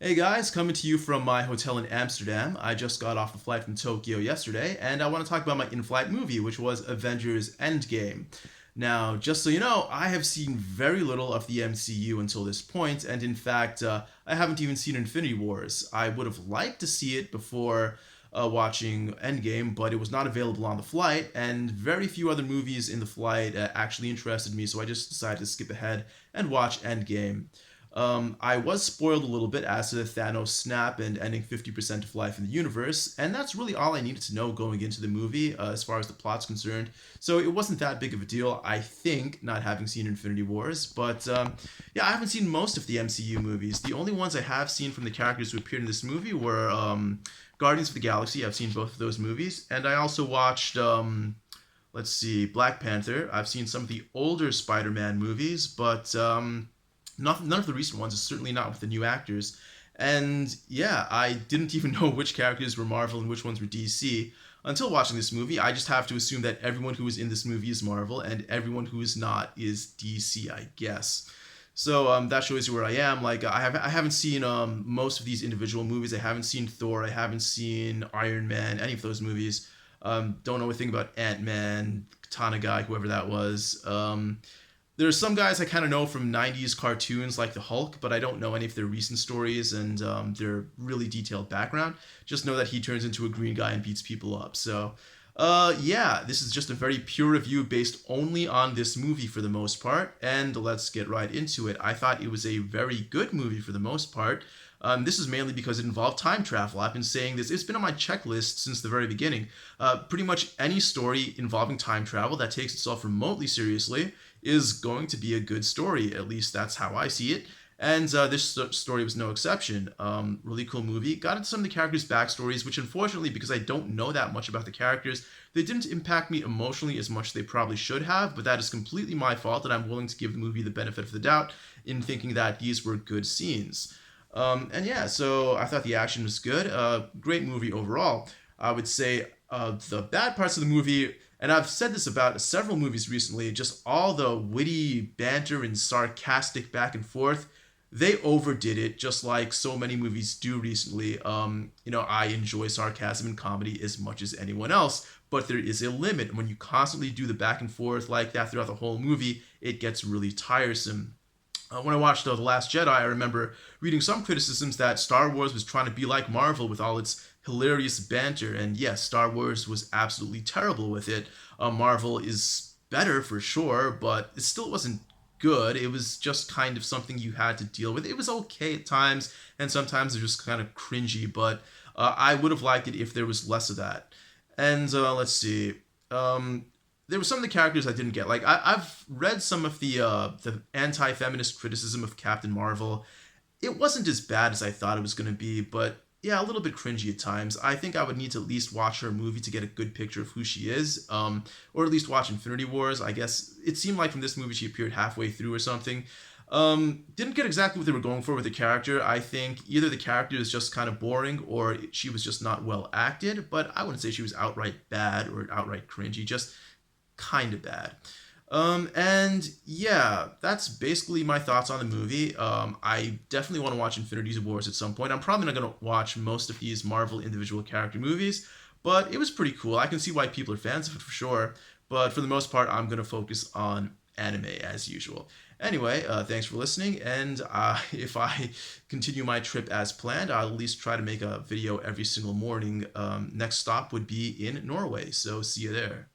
Hey guys, coming to you from my hotel in Amsterdam. I just got off the flight from Tokyo yesterday, and I want to talk about my in-flight movie, which was Avengers Endgame. Now, just so you know, I have seen very little of the MCU until this point, and in fact, I haven't even seen Infinity Wars. I would have liked to see it before watching Endgame, but it was not available on the flight, and very few other movies in the flight actually interested me, so I just decided to skip ahead and watch Endgame. I was spoiled a little bit as to the Thanos snap and ending 50% of life in the universe, and that's really all I needed to know going into the movie as far as the plot's concerned. So it wasn't that big of a deal, I think, not having seen Infinity Wars. But yeah, I haven't seen most of the MCU movies. The only ones I have seen from the characters who appeared in this movie were Guardians of the Galaxy. I've seen both of those movies, and I also watched. Let's see, Black Panther. I've seen some of the older Spider-Man movies, but none of the recent ones, certainly not with the new actors. And yeah, I didn't even know which characters were Marvel and which ones were DC until watching this movie. I just have to assume that everyone who is in this movie is Marvel and everyone who is not is DC, I guess. So that shows you where I am. Like I haven't seen most of these individual movies. I haven't seen Thor. I haven't seen Iron Man. Any of those movies. Don't know a thing about Ant-Man, Katana Guy, whoever that was. There's some guys I kind of know from 90s cartoons like the Hulk, but I don't know any of their recent stories and their really detailed background. Just know that he turns into a green guy and beats people up. So, yeah, this is just a very pure review based only on this movie for the most part. And let's get right into it. I thought it was a very good movie for the most part. This is mainly because it involved time travel. I've been saying this, it's been on my checklist since the very beginning. Pretty much any story involving time travel that takes itself remotely seriously is going to be a good story. At least that's how I see it. And this story was no exception. Really cool movie. Got into some of the characters' backstories, which unfortunately, because I don't know that much about the characters, they didn't impact me emotionally as much as they probably should have, but that is completely my fault, and I'm willing to give the movie the benefit of the doubt in thinking that these were good scenes. And yeah, so I thought the action was good. Great movie overall. I would say the bad parts of the movie, and I've said this about several movies recently, just all the witty banter and sarcastic back and forth, they overdid it, just like so many movies do recently. I enjoy sarcasm and comedy as much as anyone else, but there is a limit. When you constantly do the back and forth like that throughout the whole movie, it gets really tiresome. When I watched The Last Jedi, I remember reading some criticisms that Star Wars was trying to be like Marvel with all its hilarious banter, and yes, Star Wars was absolutely terrible with it. Marvel is better for sure, but it still wasn't good. It was just kind of something you had to deal with. It was okay at times, and sometimes it was just kind of cringy, but I would have liked it if there was less of that. And let's see. There were some of the characters I didn't get. Like I've read some of the anti-feminist criticism of Captain Marvel. It wasn't as bad as I thought it was going to be, but yeah, a little bit cringy at times. I think I would need to at least watch her movie to get a good picture of who she is, or at least watch Infinity Wars. I guess it seemed like from this movie she appeared halfway through or something. Didn't get exactly what they were going for with the character. I think either the character is just kind of boring or she was just not well acted, but I wouldn't say she was outright bad or outright cringy, just kind of bad. And yeah, that's basically my thoughts on the movie. I definitely want to watch Infinity Wars at some point. I'm probably not going to watch most of these Marvel individual character movies, but it was pretty cool. I can see why people are fans of it for sure. But for the most part, I'm going to focus on anime as usual. Anyway, thanks for listening. And if I continue my trip as planned, I'll at least try to make a video every single morning. Next stop would be in Norway. So see you there.